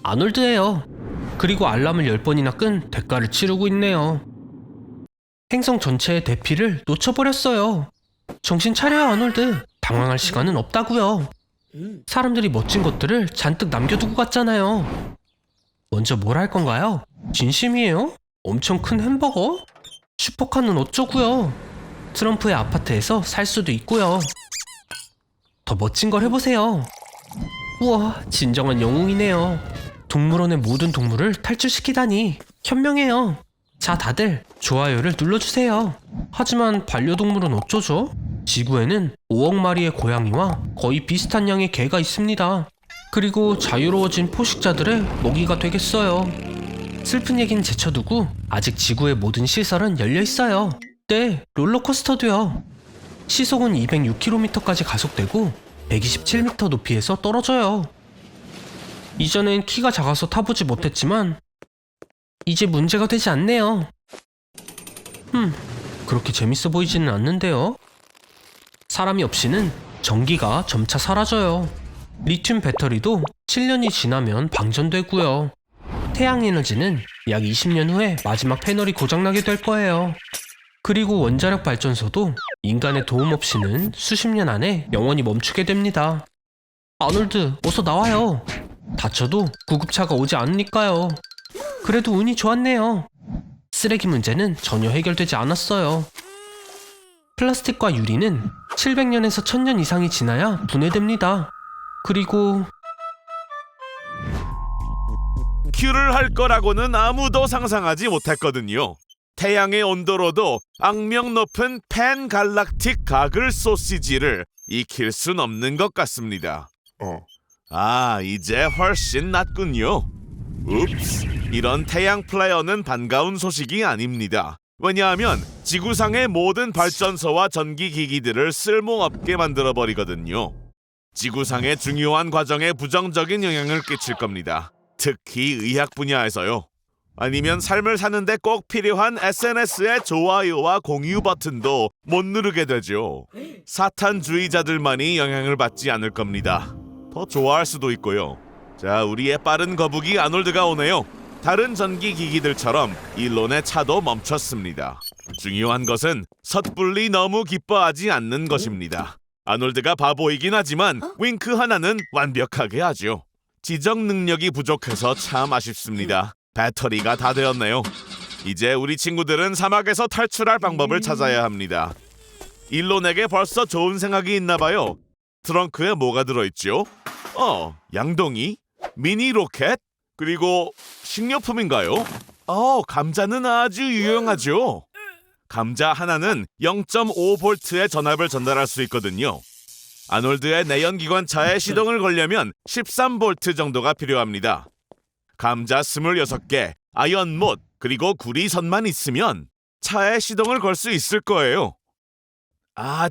아놀드예요. 그리고 알람을 10번이나 끈 대가를 치르고 있네요. 행성 전체의 대피를 놓쳐버렸어요. 정신 차려요, 아놀드. 당황할 시간은 없다고요. 사람들이 멋진 것들을 잔뜩 남겨두고 갔잖아요. 먼저 뭘 할 건가요? 진심이에요? 엄청 큰 햄버거? 슈퍼카는 어쩌고요? 트럼프의 아파트에서 살 수도 있고요. 더 멋진 걸 해보세요. 우와, 진정한 영웅이네요. 동물원의 모든 동물을 탈출시키다니 현명해요. 자, 다들 좋아요를 눌러주세요. 하지만 반려동물은 어쩌죠? 지구에는 5억 마리의 고양이와 거의 비슷한 양의 개가 있습니다. 그리고 자유로워진 포식자들의 먹이가 되겠어요. 슬픈 얘기는 제쳐두고 아직 지구의 모든 시설은 열려있어요. 네, 롤러코스터도요. 시속은 206km까지 가속되고 127m 높이에서 떨어져요. 이전엔 키가 작아서 타보지 못했지만 이제 문제가 되지 않네요. 그렇게 재밌어 보이지는 않는데요. 사람이 없이는 전기가 점차 사라져요. 리튬 배터리도 7년이 지나면 방전되고요. 태양 에너지는 약 20년 후에 마지막 패널이 고장나게 될 거예요. 그리고 원자력 발전소도 인간의 도움 없이는 수십 년 안에 영원히 멈추게 됩니다. 아놀드, 어서 나와요. 다쳐도 구급차가 오지 않으니까요. 그래도 운이 좋았네요. 쓰레기 문제는 전혀 해결되지 않았어요. 플라스틱과 유리는 700년에서 1000년 이상이 지나야 분해됩니다. 그리고 큐를 할 거라고는 아무도 상상하지 못했거든요. 태양의 온도로도 악명 높은 팬갈락틱 가글 소시지를 익힐 순 없는 것 같습니다. 이제 훨씬 낫군요. 읍스, 이런 태양 플레이어는 반가운 소식이 아닙니다. 왜냐하면 지구상의 모든 발전소와 전기기기들을 쓸모없게 만들어버리거든요. 지구상의 중요한 과정에 부정적인 영향을 끼칠 겁니다. 특히 의학 분야에서요. 아니면 삶을 사는데 꼭 필요한 SNS의 좋아요와 공유 버튼도 못 누르게 되죠. 사탄주의자들만이 영향을 받지 않을 겁니다. 더 좋아할 수도 있고요. 자, 우리의 빠른 거북이 아놀드가 오네요. 다른 전기기기들처럼 일론의 차도 멈췄습니다. 중요한 것은 섣불리 너무 기뻐하지 않는 것입니다. 아놀드가 바보이긴 하지만 윙크 하나는 완벽하게 하죠. 지적 능력이 부족해서 참 아쉽습니다. 배터리가 다 되었네요. 이제 우리 친구들은 사막에서 탈출할 방법을 찾아야 합니다. 일론에게 벌써 좋은 생각이 있나봐요. 트렁크에 뭐가 들어있죠? 양동이, 미니 로켓, 그리고 식료품인가요? 감자는 아주 유용하죠. 감자 하나는 0.5V의 전압을 전달할 수 있거든요. 아놀드의 내연기관차에 시동을 걸려면 13V 정도가 필요합니다. 감자 26개, 아연못, 그리고 구리선만 있으면 차에 시동을 걸 수 있을 거예요.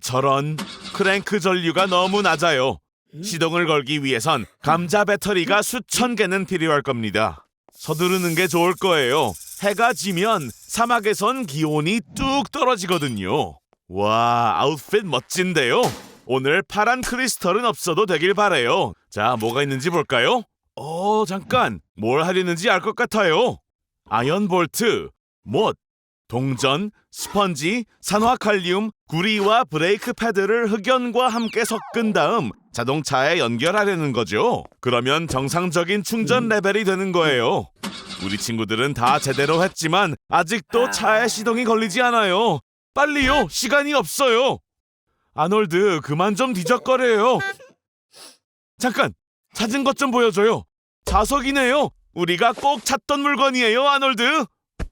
저런, 크랭크 전류가 너무 낮아요. 시동을 걸기 위해선 감자 배터리가 수천 개는 필요할 겁니다. 서두르는 게 좋을 거예요. 해가 지면 사막에선 기온이 뚝 떨어지거든요. 와, 아웃핏 멋진데요? 오늘 파란 크리스털은 없어도 되길 바래요. 자, 뭐가 있는지 볼까요? 잠깐, 뭘 하려는지 알 것 같아요. 아연볼트, 못, 동전, 스펀지, 산화칼륨, 구리와 브레이크 패드를 흑연과 함께 섞은 다음 자동차에 연결하려는 거죠. 그러면 정상적인 충전 레벨이 되는 거예요. 우리 친구들은 다 제대로 했지만 아직도 차에 시동이 걸리지 않아요. 빨리요, 시간이 없어요. 아놀드, 그만 좀 뒤적거려요. 잠깐, 찾은 것 좀 보여줘요. 자석이네요. 우리가 꼭 찾던 물건이에요, 아놀드.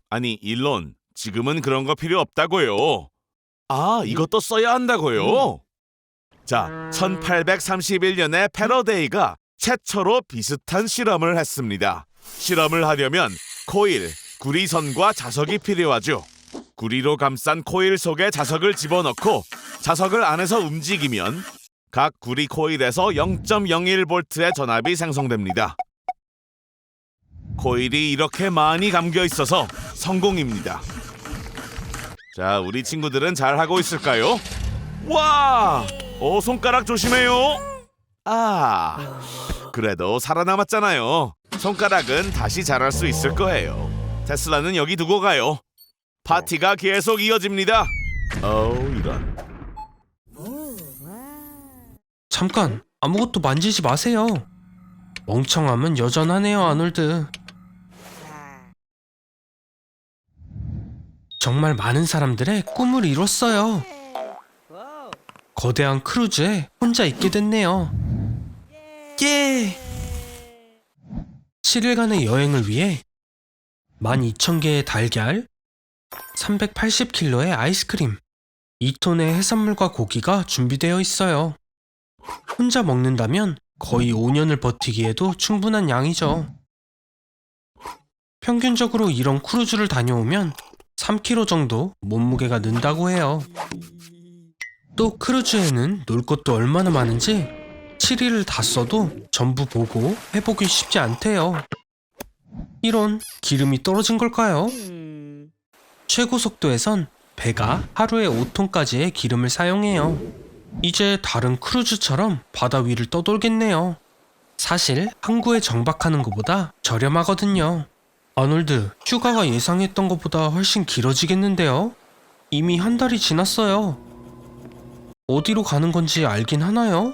아니, 일론, 지금은 그런 거 필요 없다고요. 이것도 써야 한다고요. 자, 1831년에 패러데이가 최초로 비슷한 실험을 했습니다. 실험을 하려면 코일, 구리선과 자석이 필요하죠. 구리로 감싼 코일 속에 자석을 집어넣고 자석을 안에서 움직이면 각 구리 코일에서 0.01V의 전압이 생성됩니다. 코일이 이렇게 많이 감겨 있어서 성공입니다. 자, 우리 친구들은 잘하고 있을까요? 와! 손가락 조심해요. 그래도 살아남았잖아요. 손가락은 다시 자랄 수 있을 거예요. 테슬라는 여기 두고 가요. 파티가 계속 이어집니다. 이런. 잠깐, 아무것도 만지지 마세요. 멍청함은 여전하네요, 아놀드. 정말 많은 사람들의 꿈을 이뤘어요. 거대한 크루즈에 혼자 있게 됐네요. 예! 7일간의 여행을 위해 12,000개의 달걀, 380kg의 아이스크림, 2톤의 해산물과 고기가 준비되어 있어요. 혼자 먹는다면 거의 5년을 버티기에도 충분한 양이죠. 평균적으로 이런 크루즈를 다녀오면 3kg 정도 몸무게가 는다고 해요. 또 크루즈에는 놀 것도 얼마나 많은지 7일을 다 써도 전부 보고 해보기 쉽지 않대요. 이런, 기름이 떨어진 걸까요? 최고 속도에선 배가 하루에 5톤까지의 기름을 사용해요. 이제 다른 크루즈처럼 바다 위를 떠돌겠네요. 사실 항구에 정박하는 것보다 저렴하거든요. 아놀드, 휴가가 예상했던 것보다 훨씬 길어지겠는데요? 이미 한 달이 지났어요. 어디로 가는 건지 알긴 하나요?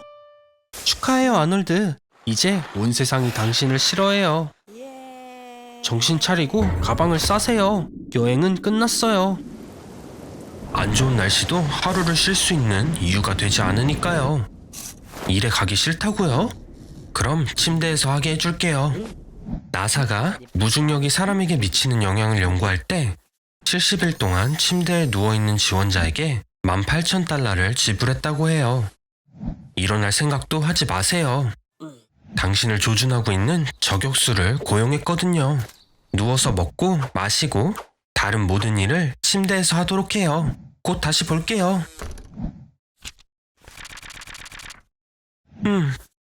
축하해요, 아놀드. 이제 온 세상이 당신을 싫어해요. 정신 차리고 가방을 싸세요. 여행은 끝났어요. 안 좋은 날씨도 하루를 쉴 수 있는 이유가 되지 않으니까요. 일에 가기 싫다고요? 그럼 침대에서 하게 해줄게요. 나사가 무중력이 사람에게 미치는 영향을 연구할 때 70일 동안 침대에 누워있는 지원자에게 18,000달러를 지불했다고 해요. 일어날 생각도 하지 마세요. 당신을 조준하고 있는 저격수를 고용했거든요. 누워서 먹고 마시고 다른 모든 일을 침대에서 하도록 해요. 곧 다시 볼게요.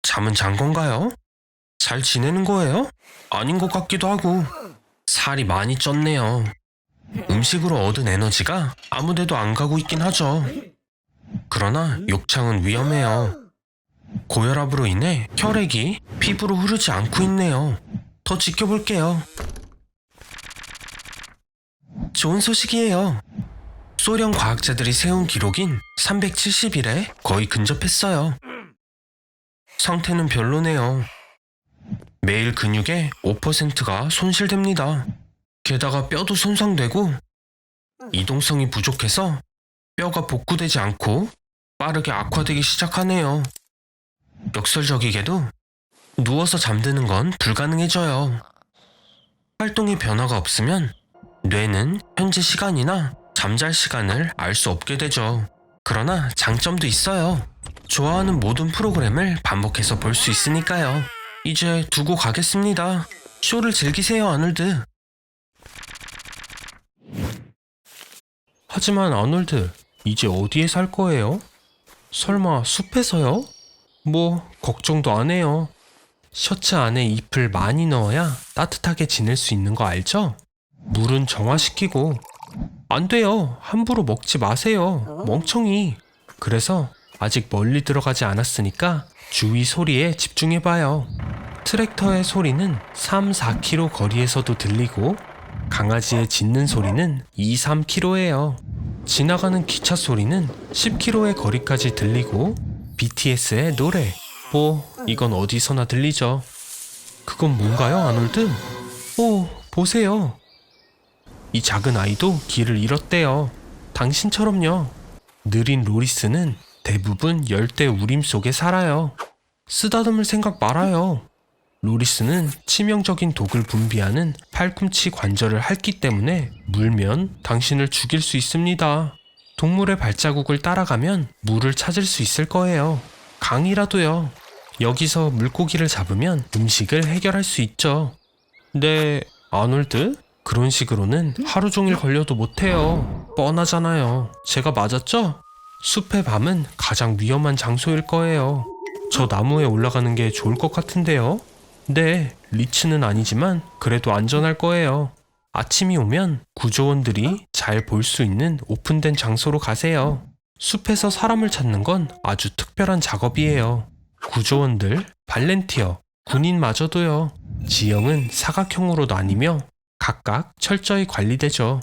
잠은 잔 건가요? 잘 지내는 거예요? 아닌 것 같기도 하고. 살이 많이 쪘네요. 음식으로 얻은 에너지가 아무데도 안 가고 있긴 하죠. 그러나 욕창은 위험해요. 고혈압으로 인해 혈액이 피부로 흐르지 않고 있네요. 더 지켜볼게요. 좋은 소식이에요. 소련 과학자들이 세운 기록인 370일에 거의 근접했어요. 상태는 별로네요. 매일 근육의 5%가 손실됩니다. 게다가 뼈도 손상되고 이동성이 부족해서 뼈가 복구되지 않고 빠르게 악화되기 시작하네요. 역설적이게도 누워서 잠드는 건 불가능해져요. 활동의 변화가 없으면 뇌는 현재 시간이나 잠잘 시간을 알 수 없게 되죠. 그러나 장점도 있어요. 좋아하는 모든 프로그램을 반복해서 볼 수 있으니까요. 이제 두고 가겠습니다. 쇼를 즐기세요, 아놀드. 하지만 아놀드, 이제 어디에 살 거예요? 설마 숲에서요? 뭐 걱정도 안 해요. 셔츠 안에 잎을 많이 넣어야 따뜻하게 지낼 수 있는 거 알죠? 물은 정화시키고. 안 돼요. 함부로 먹지 마세요. 멍청이. 그래서 아직 멀리 들어가지 않았으니까 주위 소리에 집중해봐요. 트랙터의 소리는 3, 4km 거리에서도 들리고 강아지의 짖는 소리는 2, 3km예요. 지나가는 기차 소리는 10km의 거리까지 들리고 BTS의 노래, 이건 어디서나 들리죠. 그건 뭔가요, 아놀드? 오, 보세요. 이 작은 아이도 길을 잃었대요. 당신처럼요. 느린 로리스는 대부분 열대 우림 속에 살아요. 쓰다듬을 생각 말아요. 로리스는 치명적인 독을 분비하는 팔꿈치 관절을 핥기 때문에 물면 당신을 죽일 수 있습니다. 동물의 발자국을 따라가면 물을 찾을 수 있을 거예요. 강이라도요. 여기서 물고기를 잡으면 음식을 해결할 수 있죠. 네, 아놀드? 그런 식으로는 하루 종일 걸려도 못해요. 뻔하잖아요. 제가 맞았죠? 숲의 밤은 가장 위험한 장소일 거예요. 저 나무에 올라가는 게 좋을 것 같은데요? 네, 리츠는 아니지만 그래도 안전할 거예요. 아침이 오면 구조원들이 잘 볼 수 있는 오픈된 장소로 가세요. 숲에서 사람을 찾는 건 아주 특별한 작업이에요. 구조원들, 발렌티어, 군인마저도요. 지형은 사각형으로 나뉘며 각각 철저히 관리되죠.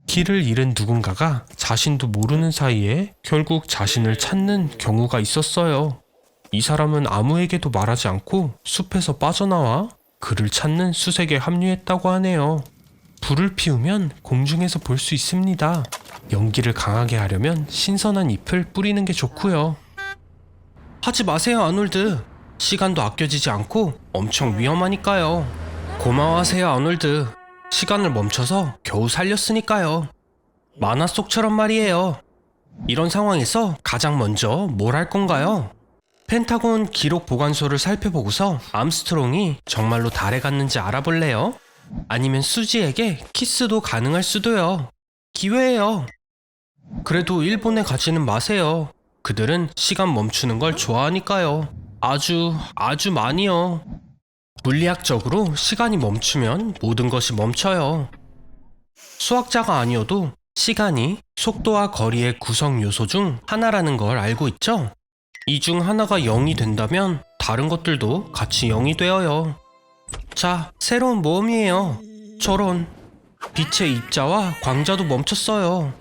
길을 잃은 누군가가 자신도 모르는 사이에 결국 자신을 찾는 경우가 있었어요. 이 사람은 아무에게도 말하지 않고 숲에서 빠져나와 그를 찾는 수색에 합류했다고 하네요. 불을 피우면 공중에서 볼 수 있습니다. 연기를 강하게 하려면 신선한 잎을 뿌리는 게 좋고요. 하지 마세요, 아놀드. 시간도 아껴지지 않고 엄청 위험하니까요. 고마워하세요, 아놀드. 시간을 멈춰서 겨우 살렸으니까요. 만화 속처럼 말이에요. 이런 상황에서 가장 먼저 뭘 할 건가요? 펜타곤 기록 보관소를 살펴보고서 암스트롱이 정말로 달에 갔는지 알아볼래요? 아니면 수지에게 키스도 가능할 수도요. 기회예요. 그래도 일본에 가지는 마세요. 그들은 시간 멈추는 걸 좋아하니까요. 아주 많이요. 물리학적으로 시간이 멈추면 모든 것이 멈춰요. 수학자가 아니어도 시간이 속도와 거리의 구성 요소 중 하나라는 걸 알고 있죠? 이 중 하나가 0이 된다면 다른 것들도 같이 0이 되어요. 자, 새로운 모험이에요. 저런, 빛의 입자와 광자도 멈췄어요.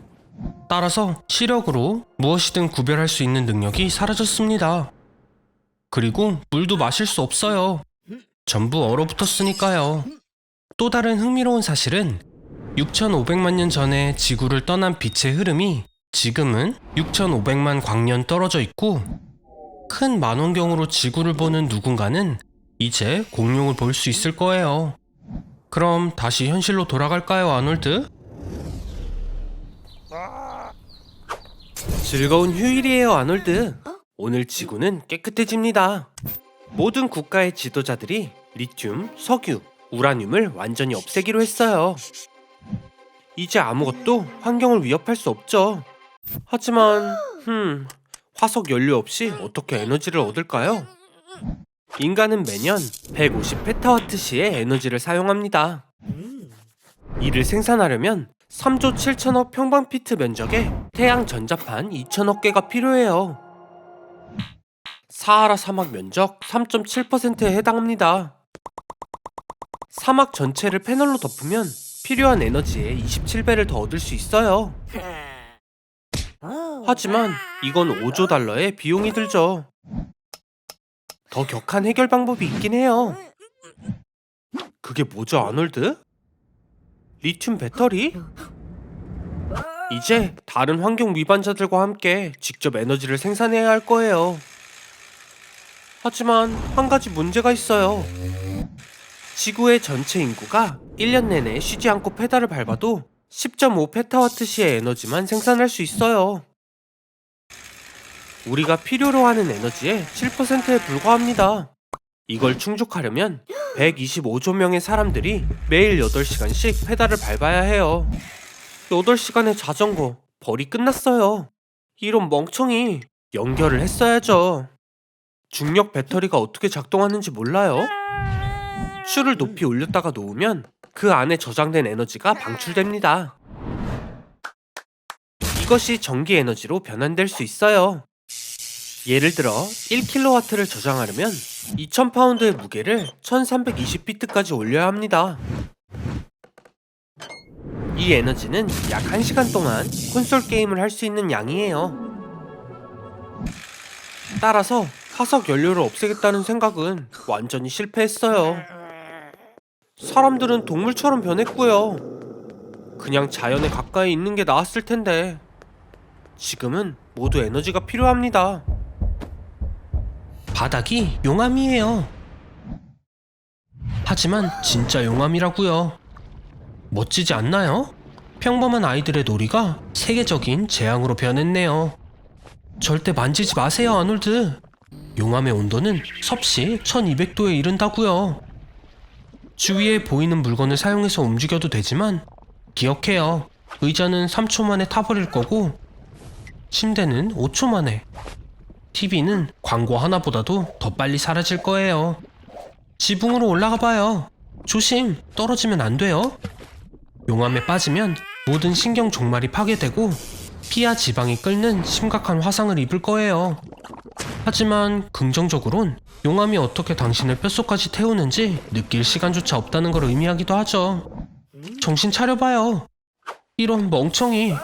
따라서 시력으로 무엇이든 구별할 수 있는 능력이 사라졌습니다. 그리고 물도 마실 수 없어요. 전부 얼어붙었으니까요. 또 다른 흥미로운 사실은 6,500만 년 전에 지구를 떠난 빛의 흐름이 지금은 6,500만 광년 떨어져 있고, 큰 만원경으로 지구를 보는 누군가는 이제 공룡을 볼 수 있을 거예요. 그럼 다시 현실로 돌아갈까요, 아놀드? 즐거운 휴일이에요, 아놀드. 오늘 지구는 깨끗해집니다. 모든 국가의 지도자들이 리튬, 석유, 우라늄을 완전히 없애기로 했어요. 이제 아무것도 환경을 위협할 수 없죠. 하지만 화석 연료 없이 어떻게 에너지를 얻을까요? 인간은 매년 150 페타와트시의 에너지를 사용합니다. 이를 생산하려면 3조 7천억 평방피트 면적의 태양 전자판 2천억 개가 필요해요. 사하라 사막 면적 3.7%에 해당합니다. 사막 전체를 패널로 덮으면 필요한 에너지의 27배를 더 얻을 수 있어요. 하지만 이건 5조 달러의 비용이 들죠. 더 격한 해결 방법이 있긴 해요. 그게 뭐죠, 아놀드? 리튬 배터리? 이제 다른 환경 위반자들과 함께 직접 에너지를 생산해야 할 거예요. 하지만 한 가지 문제가 있어요. 지구의 전체 인구가 1년 내내 쉬지 않고 페달을 밟아도 10.5 페타와트시의 에너지만 생산할 수 있어요. 우리가 필요로 하는 에너지의 7%에 불과합니다. 이걸 충족하려면 125조 명의 사람들이 매일 8시간씩 페달을 밟아야 해요. 8시간의 자전거, 벌이 끝났어요. 이런 멍청이, 연결을 했어야죠. 중력 배터리가 어떻게 작동하는지 몰라요? 슈를 높이 올렸다가 놓으면 그 안에 저장된 에너지가 방출됩니다. 이것이 전기 에너지로 변환될 수 있어요. 예를 들어 1kW를 저장하려면 2000파운드의 무게를 1320비트까지 올려야 합니다. 이 에너지는 약 1시간 동안 콘솔 게임을 할 수 있는 양이에요. 따라서 화석 연료를 없애겠다는 생각은 완전히 실패했어요. 사람들은 동물처럼 변했고요. 그냥 자연에 가까이 있는 게 나았을 텐데 지금은 모두 에너지가 필요합니다. 바닥이 용암이에요. 하지만 진짜 용암이라고요. 멋지지 않나요? 평범한 아이들의 놀이가 세계적인 재앙으로 변했네요. 절대 만지지 마세요, 아놀드. 용암의 온도는 섭씨 1200도에 이른다고요. 주위에 보이는 물건을 사용해서 움직여도 되지만 기억해요. 의자는 3초 만에 타버릴 거고 침대는 5초 만에, TV는 광고 하나보다도 더 빨리 사라질 거예요. 지붕으로 올라가 봐요. 조심, 떨어지면 안 돼요. 용암에 빠지면 모든 신경 종말이 파괴되고 피와 지방이 끓는 심각한 화상을 입을 거예요. 하지만 긍정적으론 용암이 어떻게 당신을 뼛속까지 태우는지 느낄 시간조차 없다는 걸 의미하기도 하죠. 정신 차려봐요. 이런 멍청이.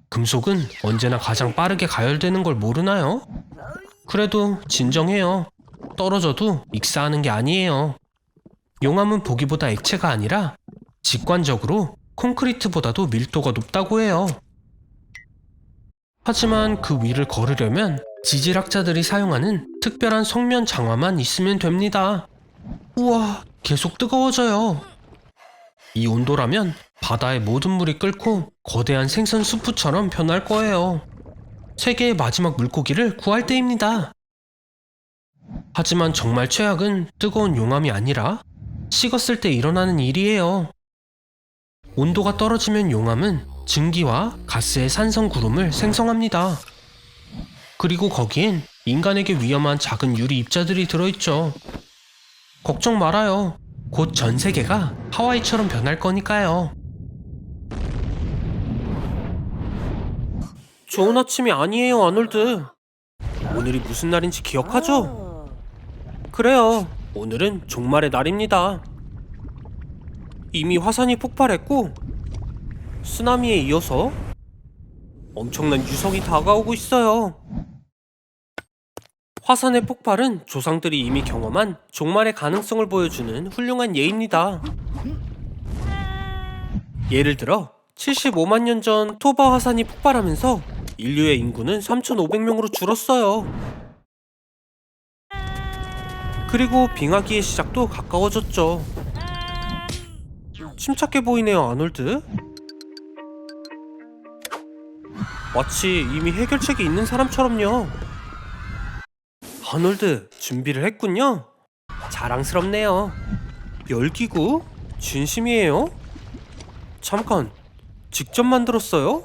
금속은 언제나 가장 빠르게 가열되는 걸 모르나요? 그래도 진정해요. 떨어져도 익사하는 게 아니에요. 용암은 보기보다 액체가 아니라 직관적으로 콘크리트보다도 밀도가 높다고 해요. 하지만 그 위를 걸으려면 지질학자들이 사용하는 특별한 성면 장화만 있으면 됩니다. 우와, 계속 뜨거워져요. 이 온도라면 바다의 모든 물이 끓고 거대한 생선 수프처럼 변할 거예요. 세계의 마지막 물고기를 구할 때입니다. 하지만 정말 최악은 뜨거운 용암이 아니라 식었을 때 일어나는 일이에요. 온도가 떨어지면 용암은 증기와 가스의 산성 구름을 생성합니다. 그리고 거기엔 인간에게 위험한 작은 유리 입자들이 들어있죠. 걱정 말아요. 곧 전 세계가 하와이처럼 변할 거니까요. 좋은 아침이 아니에요, 아놀드. 오늘이 무슨 날인지 기억하죠? 그래요, 오늘은 종말의 날입니다. 이미 화산이 폭발했고 쓰나미에 이어서 엄청난 유성이 다가오고 있어요. 화산의 폭발은 조상들이 이미 경험한 종말의 가능성을 보여주는 훌륭한 예입니다. 예를 들어 75만 년 전 토바 화산이 폭발하면서 인류의 인구는 3,500명으로 줄었어요. 그리고 빙하기의 시작도 가까워졌죠. 침착해 보이네요, 아놀드. 마치 이미 해결책이 있는 사람처럼요. 아놀드, 준비를 했군요. 자랑스럽네요. 열기구? 진심이에요? 잠깐, 직접 만들었어요?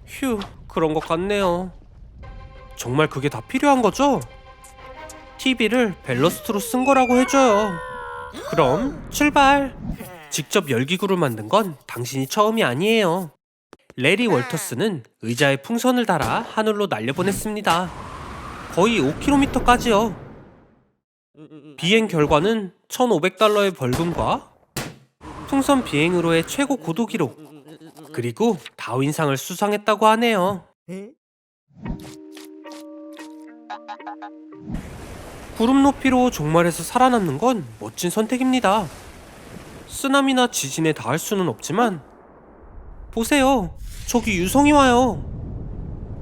휴, 그런 것 같네요. 정말 그게 다 필요한 거죠? TV를 벨러스트로 쓴 거라고 해줘요. 그럼 출발! 직접 열기구를 만든 건 당신이 처음이 아니에요. 레리 월터스는 의자에 풍선을 달아 하늘로 날려보냈습니다. 거의 5km까지요. 비행 결과는 $1,500의 벌금과 풍선 비행으로의 최고 고도 기록, 그리고 다윈상을 수상했다고 하네요. 구름 높이로 종말에서 살아남는 건 멋진 선택입니다. 쓰나미나 지진에 닿을 수는 없지만 보세요, 저기 유성이 와요.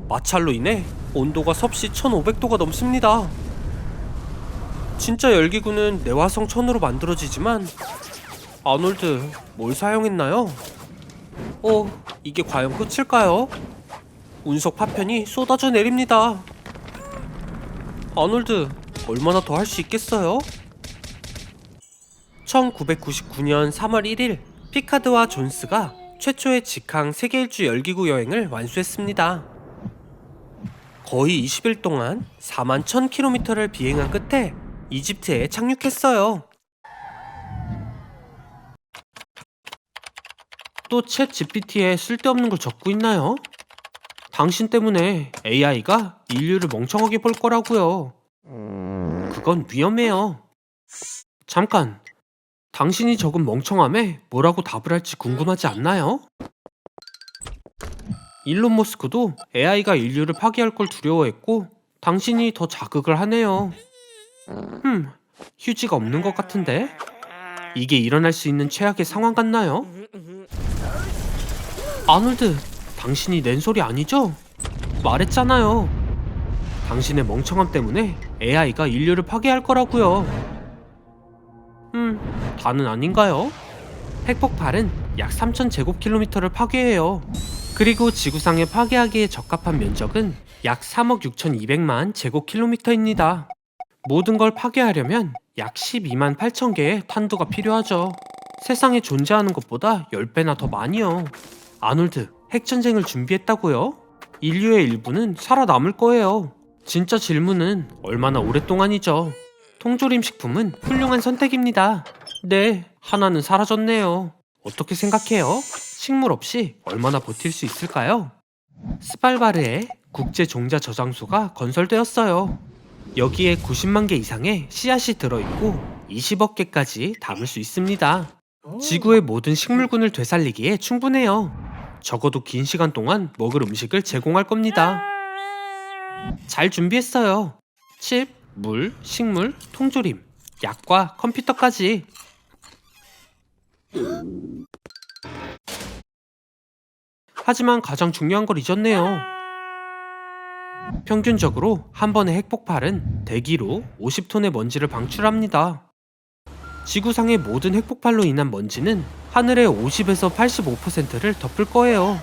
마찰로 인해 온도가 섭씨 1500도가 넘습니다. 진짜 열기구는 내화성 천으로 만들어지지만 아놀드, 뭘 사용했나요? 이게 과연 끝일까요? 운석 파편이 쏟아져 내립니다. 아놀드, 얼마나 더 할 수 있겠어요? 1999년 3월 1일 피카드와 존스가 최초의 직항 세계 일주 열기구 여행을 완수했습니다. 거의 20일 동안 4만 1000km를 비행한 끝에 이집트에 착륙했어요. 또 챗 GPT에 쓸데없는 걸 적고 있나요? 당신 때문에 AI가 인류를 멍청하게 볼 거라고요. 그건 위험해요. 잠깐, 당신이 적은 멍청함에 뭐라고 답을 할지 궁금하지 않나요? 일론 머스크도 AI가 인류를 파괴할 걸 두려워했고 당신이 더 자극을 하네요. 휴지가 없는 것 같은데? 이게 일어날 수 있는 최악의 상황 같나요? 아놀드, 당신이 낸 소리 아니죠? 말했잖아요. 당신의 멍청함 때문에 AI가 인류를 파괴할 거라고요. 다는 아닌가요? 핵폭발은 약 3000제곱킬로미터를 파괴해요. 그리고 지구상에 파괴하기에 적합한 면적은 약 3억 6200만 제곱킬로미터입니다. 모든 걸 파괴하려면 약 12만 8천 개의 탄두가 필요하죠. 세상에 존재하는 것보다 10배나 더 많이요. 아놀드, 핵전쟁을 준비했다고요? 인류의 일부는 살아남을 거예요. 진짜 질문은 얼마나 오랫동안이죠. 통조림 식품은 훌륭한 선택입니다. 네, 하나는 사라졌네요. 어떻게 생각해요? 식물 없이 얼마나 버틸 수 있을까요? 스발바르에 국제 종자 저장소가 건설되었어요. 여기에 90만 개 이상의 씨앗이 들어있고 20억 개까지 담을 수 있습니다. 지구의 모든 식물군을 되살리기에 충분해요. 적어도 긴 시간 동안 먹을 음식을 제공할 겁니다. 잘 준비했어요. 칩, 물, 식물, 통조림, 약과 컴퓨터까지. 하지만 가장 중요한 걸 잊었네요. 평균적으로 한 번의 핵폭발은 대기로 50톤의 먼지를 방출합니다. 지구상의 모든 핵폭발로 인한 먼지는 하늘의 50에서 85%를 덮을 거예요.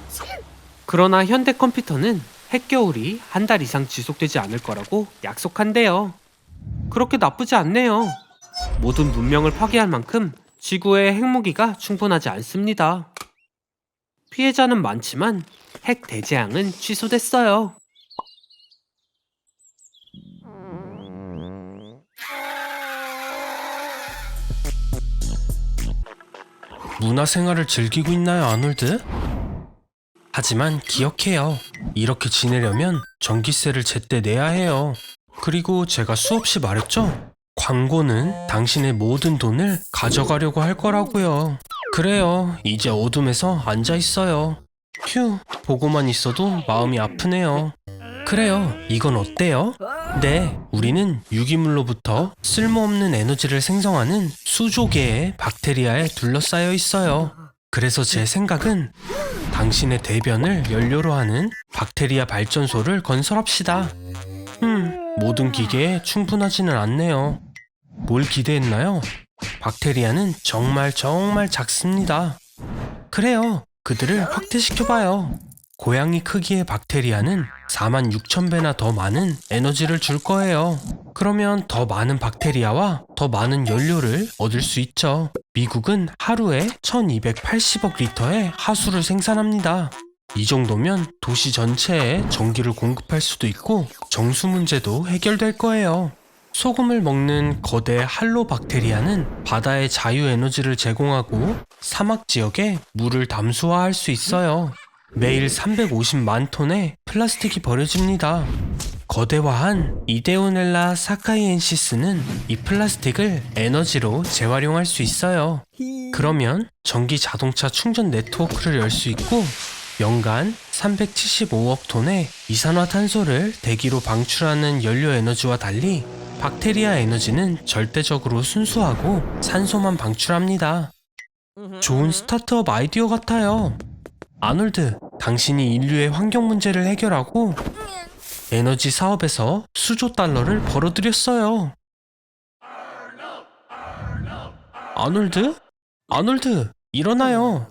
그러나 현대 컴퓨터는 핵겨울이 한 달 이상 지속되지 않을 거라고 약속한대요. 그렇게 나쁘지 않네요. 모든 문명을 파괴할 만큼 지구에 핵무기가 충분하지 않습니다. 피해자는 많지만 핵 대재앙은 취소됐어요. 문화생활을 즐기고 있나요, 아놀드? 하지만 기억해요. 이렇게 지내려면 전기세를 제때 내야 해요. 그리고 제가 수없이 말했죠? 광고는 당신의 모든 돈을 가져가려고 할 거라고요. 그래요. 이제 어둠에서 앉아있어요. 휴, 보고만 있어도 마음이 아프네요. 그래요. 이건 어때요? 네, 우리는 유기물로부터 쓸모없는 에너지를 생성하는 수조개의 박테리아에 둘러싸여 있어요. 그래서 제 생각은 당신의 대변을 연료로 하는 박테리아 발전소를 건설합시다. 모든 기계에 충분하지는 않네요. 뭘 기대했나요? 박테리아는 정말 작습니다. 그래요. 그들을 확대시켜봐요. 고양이 크기의 박테리아는 46,000배나 더 많은 에너지를 줄 거예요. 그러면 더 많은 박테리아와 더 많은 연료를 얻을 수 있죠. 미국은 하루에 1280억 리터의 하수를 생산합니다. 이 정도면 도시 전체에 전기를 공급할 수도 있고 정수 문제도 해결될 거예요. 소금을 먹는 거대 할로박테리아는 바다에 자유에너지를 제공하고 사막 지역에 물을 담수화할 수 있어요. 매일 350만 톤의 플라스틱이 버려집니다. 거대화한 이데오넬라 사카이엔시스는 이 플라스틱을 에너지로 재활용할 수 있어요. 그러면 전기 자동차 충전 네트워크를 열 수 있고 연간 375억 톤의 이산화탄소를 대기로 방출하는 연료 에너지와 달리 박테리아 에너지는 절대적으로 순수하고 산소만 방출합니다. 좋은 스타트업 아이디어 같아요. 아놀드, 당신이 인류의 환경 문제를 해결하고 에너지 사업에서 수조 달러를 벌어들였어요. 아놀드? 아놀드, 일어나요.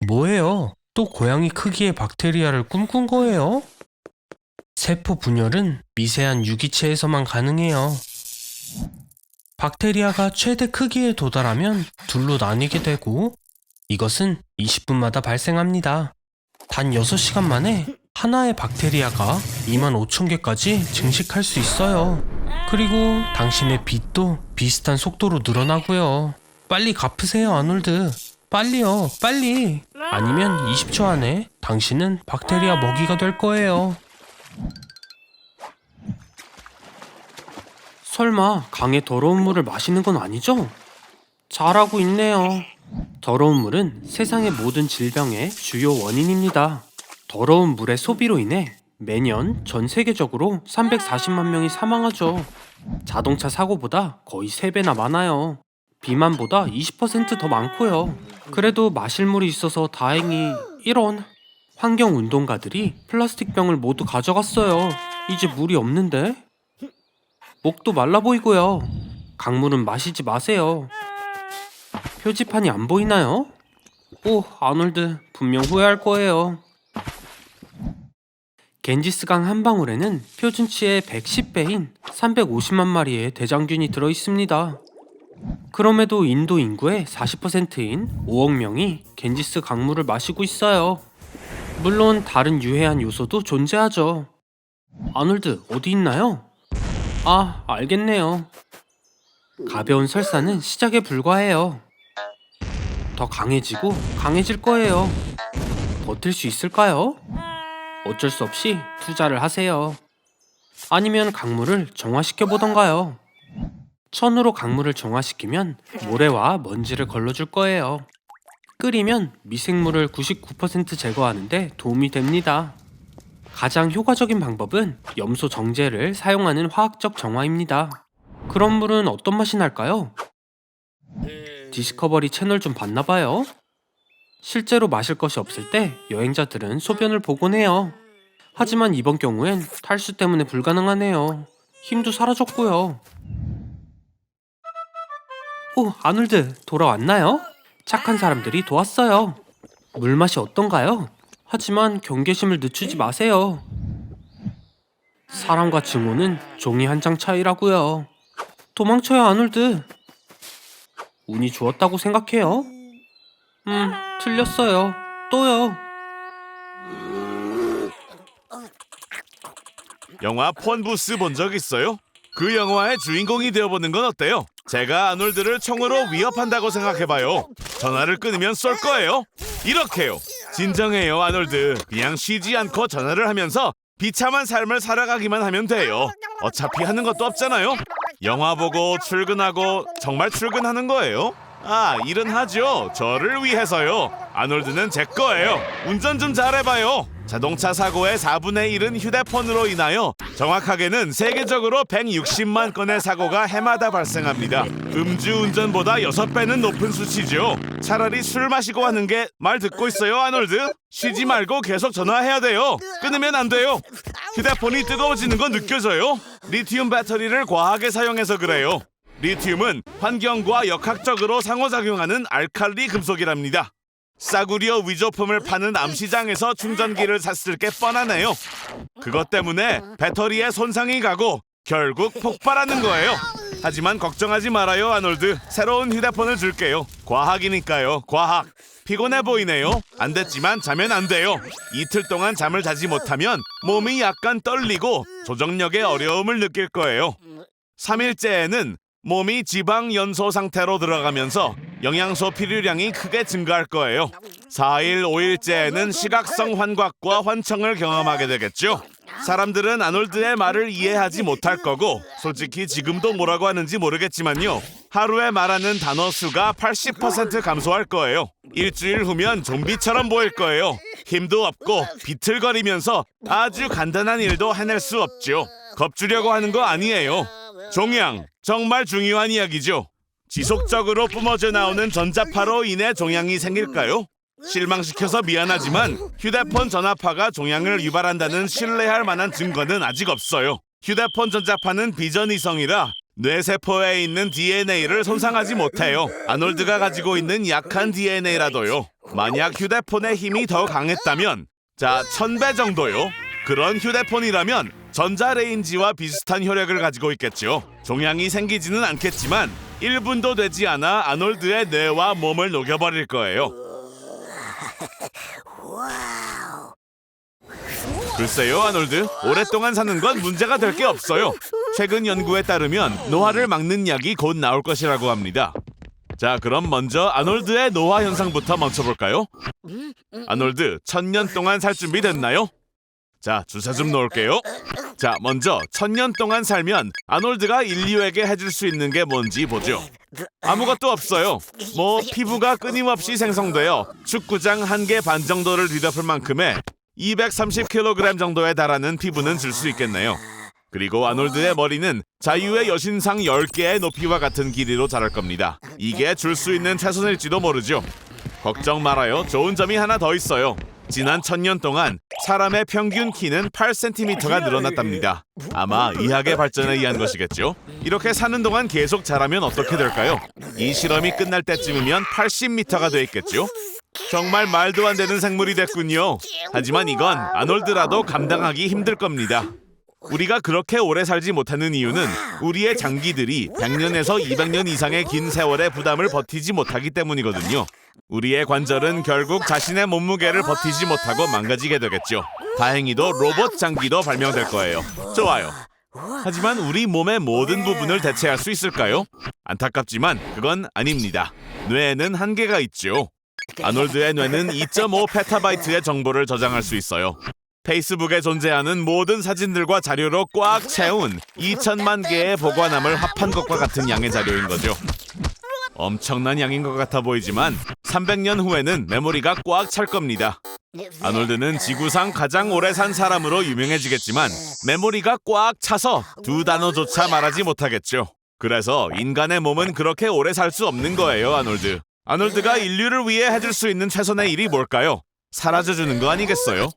뭐예요? 또 고양이 크기의 박테리아를 꿈꾼 거예요? 세포 분열은 미세한 유기체에서만 가능해요. 박테리아가 최대 크기에 도달하면 둘로 나뉘게 되고 이것은 20분마다 발생합니다. 단 6시간 만에 하나의 박테리아가 25,000개까지 증식할 수 있어요. 그리고 당신의 빚도 비슷한 속도로 늘어나고요. 빨리 갚으세요, 아놀드. 빨리요, 빨리. 아니면 20초 안에 당신은 박테리아 먹이가 될 거예요. 설마 강의 더러운 물을 마시는 건 아니죠? 잘하고 있네요. 더러운 물은 세상의 모든 질병의 주요 원인입니다. 더러운 물의 소비로 인해 매년 전 세계적으로 340만 명이 사망하죠. 자동차 사고보다 거의 3배나 많아요. 비만보다 20% 더 많고요. 그래도 마실 물이 있어서 다행히 이런 환경운동가들이 플라스틱 병을 모두 가져갔어요. 이제 물이 없는데? 목도 말라 보이고요. 강물은 마시지 마세요. 표지판이 안 보이나요? 오, 아놀드, 분명 후회할 거예요. 겐지스강 한 방울에는 표준치의 110배인 350만 마리의 대장균이 들어있습니다. 그럼에도 인도 인구의 40%인 5억 명이 겐지스 강물을 마시고 있어요. 물론 다른 유해한 요소도 존재하죠. 아놀드, 어디 있나요? 아, 알겠네요. 가벼운 설사는 시작에 불과해요. 더 강해지고 강해질 거예요. 버틸 수 있을까요? 어쩔 수 없이 투자를 하세요. 아니면 강물을 정화시켜 보던가요. 천으로 강물을 정화시키면 모래와 먼지를 걸러줄 거예요. 끓이면 미생물을 99% 제거하는 데 도움이 됩니다. 가장 효과적인 방법은 염소 정제를 사용하는 화학적 정화입니다. 그런 물은 어떤 맛이 날까요? 디스커버리 채널 좀 봤나봐요. 실제로 마실 것이 없을 때 여행자들은 소변을 보곤 해요. 하지만 이번 경우엔 탈수 때문에 불가능하네요. 힘도 사라졌고요. 오, 아놀드 돌아왔나요? 착한 사람들이 도왔어요. 물맛이 어떤가요? 하지만 경계심을 늦추지 마세요. 사람과 증오는 종이 한 장 차이라고요. 도망쳐요, 아놀드. 운이 좋았다고 생각해요? 틀렸어요. 또요. 영화 폰부스 본 적 있어요? 그 영화의 주인공이 되어보는 건 어때요? 제가 아놀드를 총으로 위협한다고 생각해봐요. 전화를 끊으면 쏠 거예요. 이렇게요. 진정해요, 아놀드. 그냥 쉬지 않고 전화를 하면서 비참한 삶을 살아가기만 하면 돼요. 어차피 하는 것도 없잖아요. 영화 보고 출근하고 정말 출근하는 거예요? 아, 일은 하죠. 저를 위해서요. 아놀드는 제 거예요. 운전 좀 잘해봐요. 자동차 사고의 4분의 1은 휴대폰으로 인하여 정확하게는 세계적으로 160만 건의 사고가 해마다 발생합니다. 음주운전보다 6배는 높은 수치죠. 차라리 술 마시고 하는 게 말 듣고 있어요, 아놀드? 쉬지 말고 계속 전화해야 돼요. 끊으면 안 돼요. 휴대폰이 뜨거워지는 건 느껴져요. 리튬 배터리를 과하게 사용해서 그래요. 리튬은 환경과 역학적으로 상호작용하는 알칼리 금속이랍니다. 싸구려 위조품을 파는 암시장에서 충전기를 샀을 게 뻔하네요. 그것 때문에 배터리에 손상이 가고 결국 폭발하는 거예요. 하지만 걱정하지 말아요, 아놀드. 새로운 휴대폰을 줄게요. 과학이니까요, 과학. 피곤해 보이네요. 안 됐지만 자면 안 돼요. 이틀 동안 잠을 자지 못하면 몸이 약간 떨리고 조정력에 어려움을 느낄 거예요. 3일째에는 몸이 지방 연소 상태로 들어가면서 영양소 필요량이 크게 증가할 거예요. 4일, 5일째에는 시각성 환각과 환청을 경험하게 되겠죠. 사람들은 아놀드의 말을 이해하지 못할 거고 솔직히 지금도 뭐라고 하는지 모르겠지만요. 하루에 말하는 단어 수가 80% 감소할 거예요. 일주일 후면 좀비처럼 보일 거예요. 힘도 없고 비틀거리면서 아주 간단한 일도 해낼 수 없죠. 겁주려고 하는 거 아니에요. 종양, 정말 중요한 이야기죠. 지속적으로 뿜어져 나오는 전자파로 인해 종양이 생길까요? 실망시켜서 미안하지만 휴대폰 전화파가 종양을 유발한다는 신뢰할 만한 증거는 아직 없어요. 휴대폰 전자파는 비전이성이라 뇌세포에 있는 DNA를 손상하지 못해요. 아놀드가 가지고 있는 약한 DNA라도요. 만약 휴대폰의 힘이 더 강했다면 1000배 정도요. 그런 휴대폰이라면 전자레인지와 비슷한 효력을 가지고 있겠죠. 종양이 생기지는 않겠지만 1분도 되지 않아 아놀드의 뇌와 몸을 녹여버릴 거예요. 글쎄요, 아놀드. 오랫동안 사는 건 문제가 될 게 없어요. 최근 연구에 따르면 노화를 막는 약이 곧 나올 것이라고 합니다. 자, 그럼 먼저 아놀드의 노화 현상부터 멈춰볼까요? 아놀드, 1000년 동안 살 준비 됐나요? 자, 주사 좀 놓을게요. 자, 먼저 1000년 동안 살면 아놀드가 인류에게 해줄 수 있는 게 뭔지 보죠. 아무것도 없어요. 피부가 끊임없이 생성되어 축구장 1개 반 정도를 뒤덮을 만큼의 230kg 정도에 달하는 피부는 줄 수 있겠네요. 그리고 아놀드의 머리는 자유의 여신상 10개의 높이와 같은 길이로 자랄 겁니다. 이게 줄 수 있는 최선일지도 모르죠. 걱정 말아요. 좋은 점이 하나 더 있어요. 지난 1000년 동안 사람의 평균 키는 8cm가 늘어났답니다. 아마 의학의 발전에 의한 것이겠죠. 이렇게 사는 동안 계속 자라면 어떻게 될까요? 이 실험이 끝날 때쯤이면 80m가 돼 있겠죠. 정말 말도 안 되는 생물이 됐군요. 하지만 이건 아놀드라도 감당하기 힘들 겁니다. 우리가 그렇게 오래 살지 못하는 이유는 우리의 장기들이 100년에서 200년 이상의 긴 세월의 부담을 버티지 못하기 때문이거든요. 우리의 관절은 결국 자신의 몸무게를 버티지 못하고 망가지게 되겠죠. 다행히도 로봇 장기도 발명될 거예요. 좋아요. 하지만 우리 몸의 모든 부분을 대체할 수 있을까요? 안타깝지만 그건 아닙니다. 뇌에는 한계가 있죠. 아놀드의 뇌는 2.5 페타바이트의 정보를 저장할 수 있어요. 페이스북에 존재하는 모든 사진들과 자료로 꽉 채운 2천만 개의 보관함을 합한 것과 같은 양의 자료인 거죠. 엄청난 양인 것 같아 보이지만 300년 후에는 메모리가 꽉 찰 겁니다. 아놀드는 지구상 가장 오래 산 사람으로 유명해지겠지만 메모리가 꽉 차서 두 단어조차 말하지 못하겠죠. 그래서 인간의 몸은 그렇게 오래 살 수 없는 거예요, 아놀드. 아놀드가 인류를 위해 해줄 수 있는 최선의 일이 뭘까요? 사라져주는 거 아니겠어요?